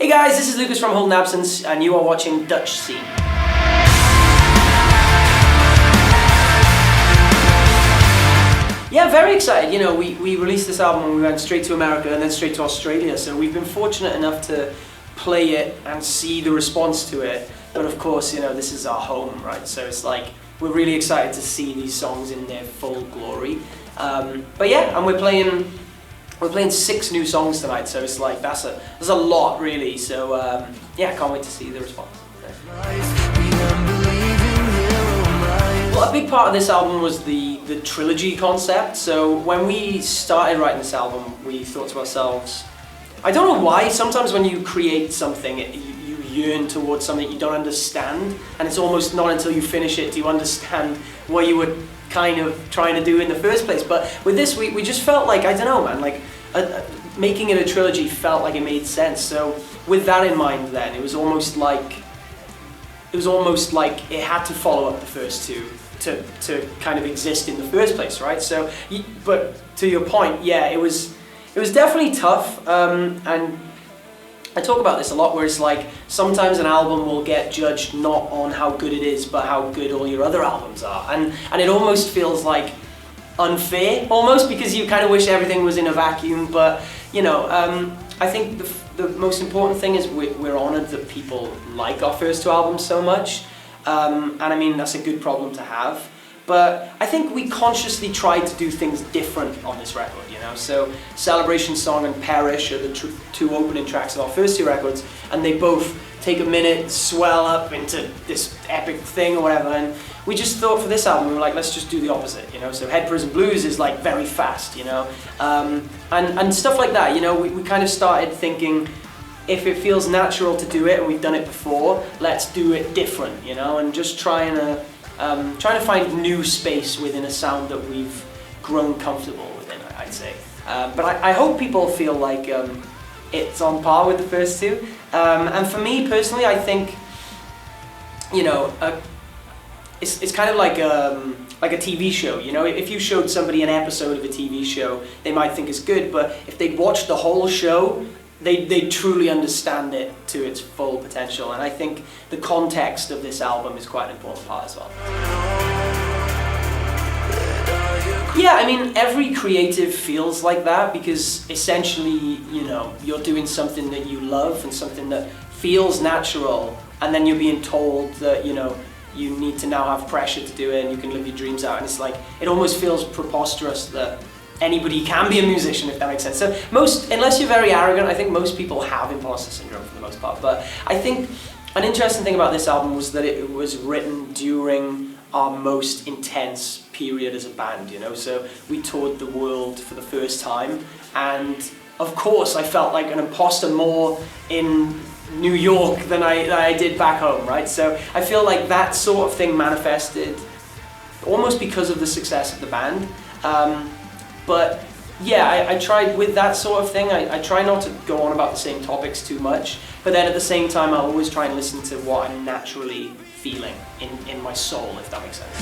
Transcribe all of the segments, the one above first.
Hey guys, this is Lucas from Hold an Absence, and you are watching DutchScene. Yeah, very excited. You know, we released this album and we went straight to America and then straight to Australia, so we've been fortunate enough to play it and see the response to it. But of course, you know, this is our home, right? So it's like, we're really excited to see these songs in their full glory. But yeah, and we're playing 6 new songs tonight, so it's like, that's a lot really. So yeah, I can't wait to see the response. Well, a big part of this album was the trilogy concept. So when we started writing this album, we thought to ourselves, I don't know why, sometimes when you create something, you yearn towards something you don't understand, and it's almost not until you finish it do you understand what you were kind of trying to do in the first place. But with this, we just felt like, I don't know man, like making it a trilogy felt like it made sense. So with that in mind then, it was almost like it had to follow up the first two to kind of exist in the first place, right? So, but to your point, yeah, it was definitely tough, and I talk about this a lot, where it's like, sometimes an album will get judged not on how good it is, but how good all your other albums are. And it almost feels like unfair, almost, because you kind of wish everything was in a vacuum. But, you know, I think the most important thing is we're honoured that people like our first 2 albums so much. And I mean, that's a good problem to have. But I think we consciously tried to do things different on this record, you know. So Celebration Song and Perish are the 2 opening tracks of our first 2 records, and they both take a minute, swell up into this epic thing or whatever. And we just thought for this album, we were like, let's just do the opposite, you know. So Head Prison Blues is like very fast, you know, and stuff like that, you know. We kind of started thinking, if it feels natural to do it and we've done it before, let's do it different, you know, and just trying to find new space within a sound that we've grown comfortable within, I'd say. But I hope people feel like it's on par with the first 2. And for me personally, I think, you know, it's kind of like a TV show, you know. If you showed somebody an episode of a TV show, they might think it's good, but if they'd watched the whole show, they truly understand it to its full potential. And I think the context of this album is quite an important part as well. Yeah, I mean, every creative feels like that, because essentially, you know, you're doing something that you love and something that feels natural, and then you're being told that, you know, you need to now have pressure to do it and you can live your dreams out. And it's like, it almost feels preposterous that anybody can be a musician, if that makes sense. So unless you're very arrogant, I think most people have imposter syndrome for the most part. But I think an interesting thing about this album was that it was written during our most intense period as a band, you know. So we toured the world for the first time, and of course I felt like an imposter more in New York than I did back home, right? So I feel like that sort of thing manifested almost because of the success of the band. But yeah, I tried with that sort of thing, I try not to go on about the same topics too much, but then at the same time I always try and listen to what I'm naturally feeling in my soul, if that makes sense.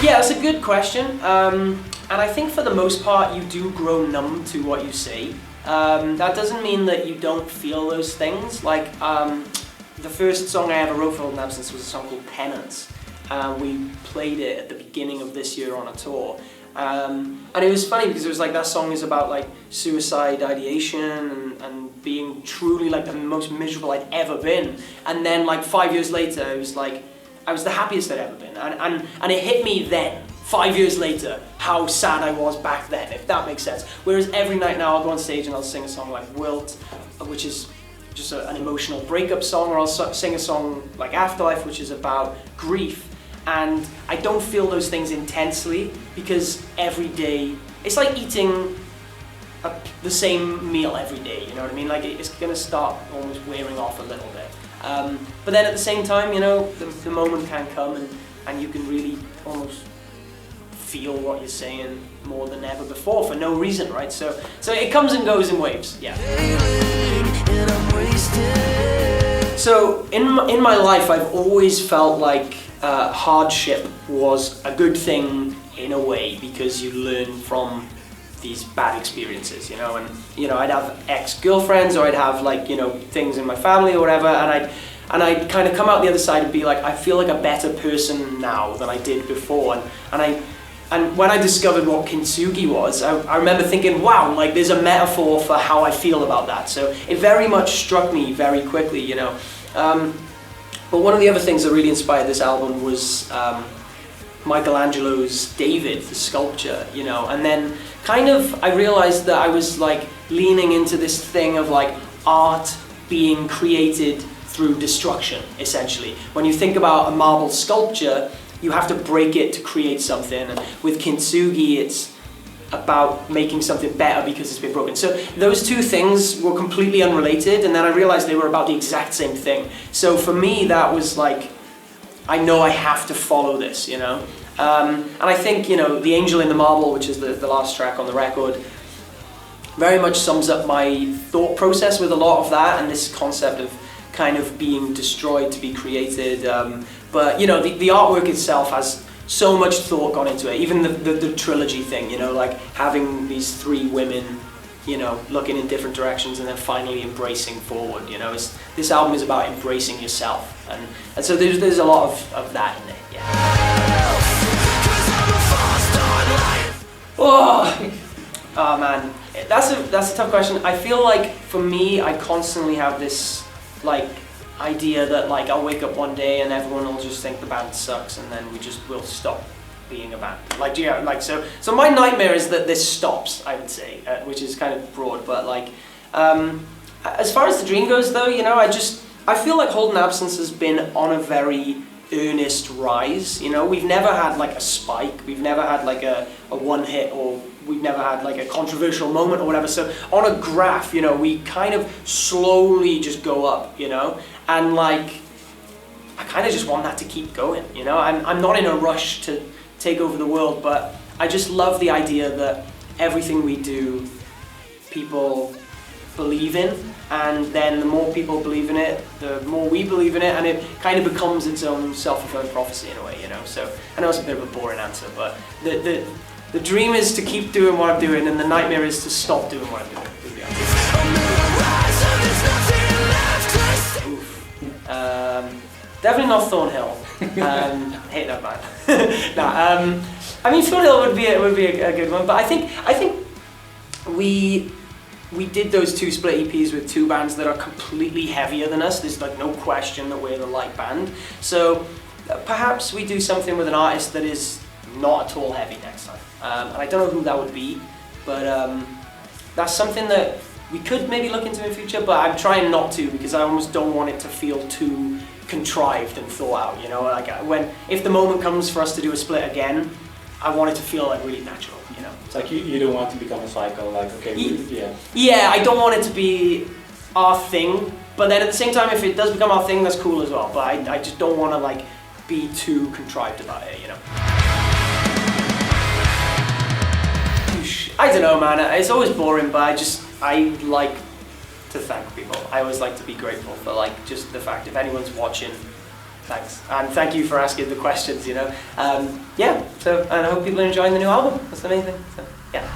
Yeah, that's a good question. And I think for the most part you do grow numb to what you say. That doesn't mean that you don't feel those things. Like, the first song I ever wrote for Hold an Absence was a song called Penance. We played it at the beginning of this year on a tour. And it was funny because it was like, that song is about like suicide ideation and being truly like the most miserable I'd ever been. And then like 5 years later, it was like, I was the happiest I'd ever been. And it hit me then, 5 years later, how sad I was back then, if that makes sense. Whereas every night now I'll go on stage and I'll sing a song like Wilt, which is just an emotional breakup song, or I'll sing a song like Afterlife, which is about grief. And I don't feel those things intensely, because every day, it's like eating the same meal every day, you know what I mean? Like, it's gonna start almost wearing off a little bit. But then at the same time, you know, the moment can come and you can really almost feel what you're saying more than ever before for no reason, right? So it comes and goes in waves, yeah. So in my life, I've always felt like hardship was a good thing in a way, because you learn from these bad experiences, you know, and you know, I'd have ex-girlfriends, or I'd have like, you know, things in my family or whatever, and I'd kind of come out the other side and be like, I feel like a better person now than I did before, and when I discovered what kintsugi was, I remember thinking, wow, like there's a metaphor for how I feel about that. So it very much struck me very quickly, you know. But one of the other things that really inspired this album was Michelangelo's David, the sculpture, you know, and then kind of I realized that I was like leaning into this thing of like art being created through destruction, essentially. When you think about a marble sculpture, you have to break it to create something, and with kintsugi it's about making something better because it's been broken. So those two things were completely unrelated, and then I realized they were about the exact same thing. So for me that was like, I know I have to follow this, you know. And I think, you know, The Angel in the Marble, which is the last track on the record, very much sums up my thought process with a lot of that, and this concept of kind of being destroyed to be created. But, you know, the artwork itself has so much thought gone into it. Even the trilogy thing, you know, like having these three women, you know, looking in different directions and then finally embracing forward, you know. This album is about embracing yourself. And so there's a lot of that in it, yeah. Oh man, that's a tough question. I feel like for me, I constantly have this like idea that like I'll wake up one day and everyone will just think the band sucks, and then will stop being a band. Like, yeah, like so my nightmare is that this stops, I would say, which is kind of broad, but like as far as the dream goes though, you know, I feel like Holden Absence has been on a very earnest rise, you know. We've never had like a spike, we've never had like a one hit, or we've never had like a controversial moment or whatever. So on a graph, you know, we kind of slowly just go up, you know, and like I kind of just want that to keep going, you know. I'm not in a rush to take over the world, but I just love the idea that everything we do, people believe in, and then the more people believe in it, the more we believe in it, and it kind of becomes its own self-fulfilling prophecy in a way, you know. So I know it's a bit of a boring answer, but the dream is to keep doing what I'm doing, and the nightmare is to stop doing what I'm doing. Definitely not Thornhill. Hate that band. No, I mean Thornhill would be a good one, but I think we did those two split EPs with two bands that are completely heavier than us. There's like no question that we're the light band. So perhaps we do something with an artist that is not at all heavy next time. And I don't know who that would be, but that's something that we could maybe look into in the future, but I'm trying not to, because I almost don't want it to feel too contrived and thought out, you know. Like if the moment comes for us to do a split again, I want it to feel like really natural, you know. It's like you don't want to become a psycho, like, okay, yeah. Yeah, I don't want it to be our thing, but then at the same time, if it does become our thing, that's cool as well. But I just don't want to like be too contrived about it, you know. I don't know, man. It's always boring, but I like to thank people. I always like to be grateful for like just the fact if anyone's watching. Thanks, and thank you for asking the questions, you know. Yeah, so, and I hope people are enjoying the new album. That's the main thing, so, yeah.